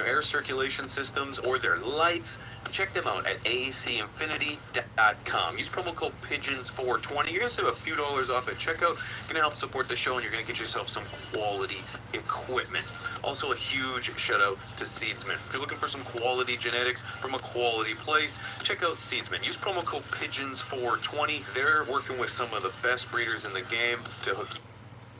air circulation systems, or their lights, check them out at aacinfinity.com. Use promo code PIGEONS420. You're going to save a few dollars off at checkout. It's going to help support the show, and you're going to get yourself some quality equipment. Also, a huge shout out to Seedsman. If you're looking for some quality genetics from a quality place, check out Seedsman. Use promo code PIGEONS420. They're working with some of the best breeders in the game to hook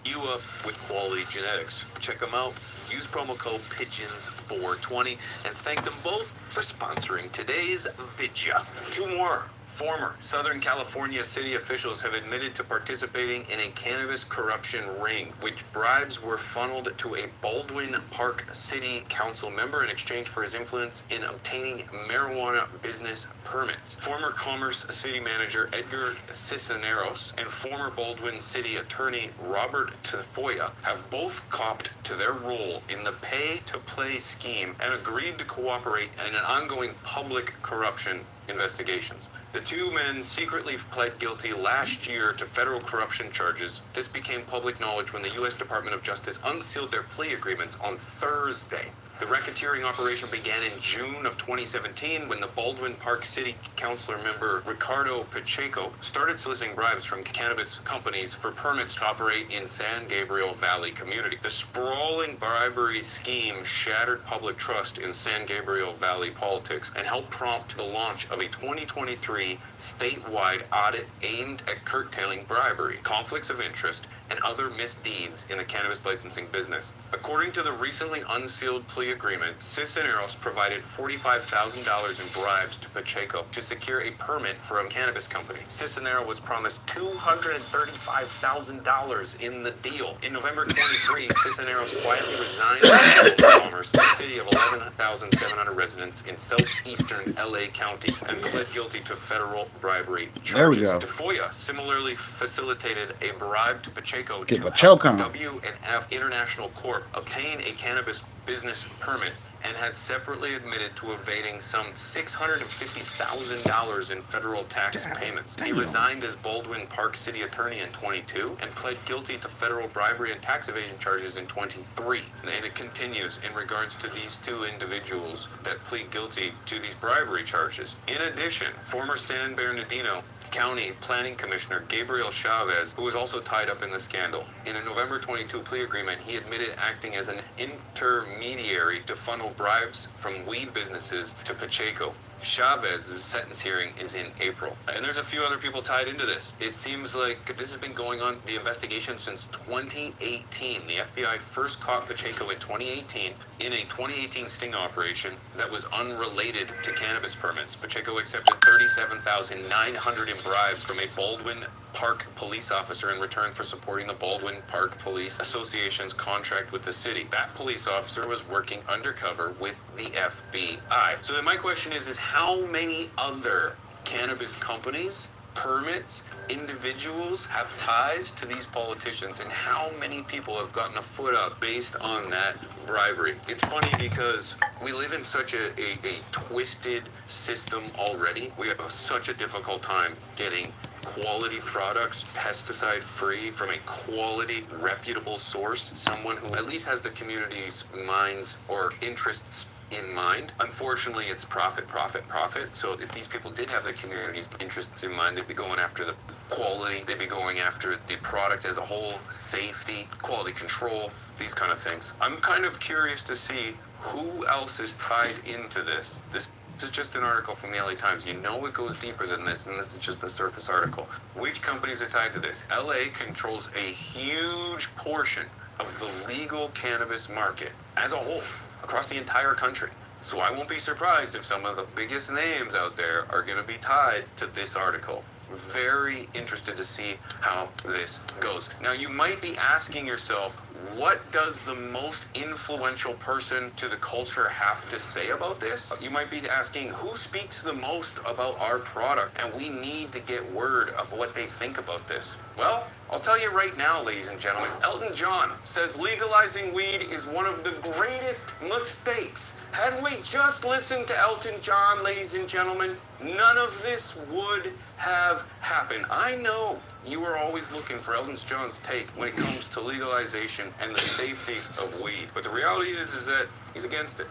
you up with quality genetics. Check them out. Use promo code PIGEONS420 and thank them both for sponsoring today's video. Two more former Southern California city officials have admitted to participating in a cannabis corruption ring, which bribes were funneled to a Baldwin Park City Council member in exchange for his influence in obtaining marijuana business permits. Former Commerce City Manager Edgar Cisneros and former Baldwin City Attorney Robert Tafoya have both copped to their role in the pay-to-play scheme and agreed to cooperate in an ongoing public corruption investigations. The two men secretly pled guilty last year to federal corruption charges. This became public knowledge when the U.S. Department of Justice unsealed their plea agreements on Thursday. The racketeering operation began in June of 2017 when the Baldwin Park City Councilor member Ricardo Pacheco started soliciting bribes from cannabis companies for permits to operate in San Gabriel Valley community. The sprawling bribery scheme shattered public trust in San Gabriel Valley politics and helped prompt the launch of a 2023 statewide audit aimed at curtailing bribery, conflicts of interest, and other misdeeds in the cannabis licensing business. According to the recently unsealed plea agreement, Cisneros provided $45,000 in bribes to Pacheco to secure a permit for a cannabis company. Cisneros was promised $235,000 in the deal. In November 23, Cisneros quietly resigned from Commerce, a city of 11,700 residents in southeastern LA County, and pled guilty to federal bribery charges. There we go. Tafoya similarly facilitated a bribe to Pacheco Get to my choke help on. W&F International Corp obtain a cannabis business permit and has separately admitted to evading some $650,000 in federal tax payments. He resigned as Baldwin Park City Attorney in 22 and pled guilty to federal bribery and tax evasion charges in 23. And it continues in regards to these two individuals that plead guilty to these bribery charges. In addition, former San Bernardino County Planning Commissioner Gabriel Chavez, who was also tied up in the scandal. In a November 22 plea agreement, he admitted acting as an intermediary to funnel bribes from weed businesses to Pacheco. Chavez's sentence hearing is in April. And there's a few other people tied into this. It seems like this has been going on, the investigation, since 2018. The FBI first caught Pacheco in 2018 in a 2018 sting operation that was unrelated to cannabis permits. Pacheco accepted $37,900 in bribes from a Baldwin Park police officer in return for supporting the Baldwin Park Police Association's contract with the city. That police officer was working undercover with the FBI. So then my question is how many other cannabis companies, permits, individuals have ties to these politicians, and how many people have gotten a foot up based on that bribery? It's funny because we live in such a twisted system already. We have such a difficult time getting quality products, pesticide free, from a quality, reputable source, someone who at least has the community's minds or interests in mind. Unfortunately, it's profit. So if these people did have the community's interests in mind, they'd be going after the quality, they'd be going after the product as a whole, safety, quality control, these kind of things. I'm kind of curious to see who else is tied into this. This is just an article from the LA Times. You know it goes deeper than this, and this is just the surface article. Which companies are tied to this? LA controls a huge portion of the legal cannabis market as a whole, across the entire country. So I won't be surprised if some of the biggest names out there are going to be tied to this article. Very interested to see how this goes. Now, you might be asking yourself, what does the most influential person to the culture have to say about this? You might be asking, who speaks the most about our product? And we need to get word of what they think about this. Well, I'll tell you right now, ladies and gentlemen, Elton John says legalizing weed is one of the greatest mistakes. Had we just listened to Elton John, ladies and gentlemen, none of this would have happened. I know you are always looking for Elton John's take when it comes to legalization and the safety of weed. But the reality is that he's against it.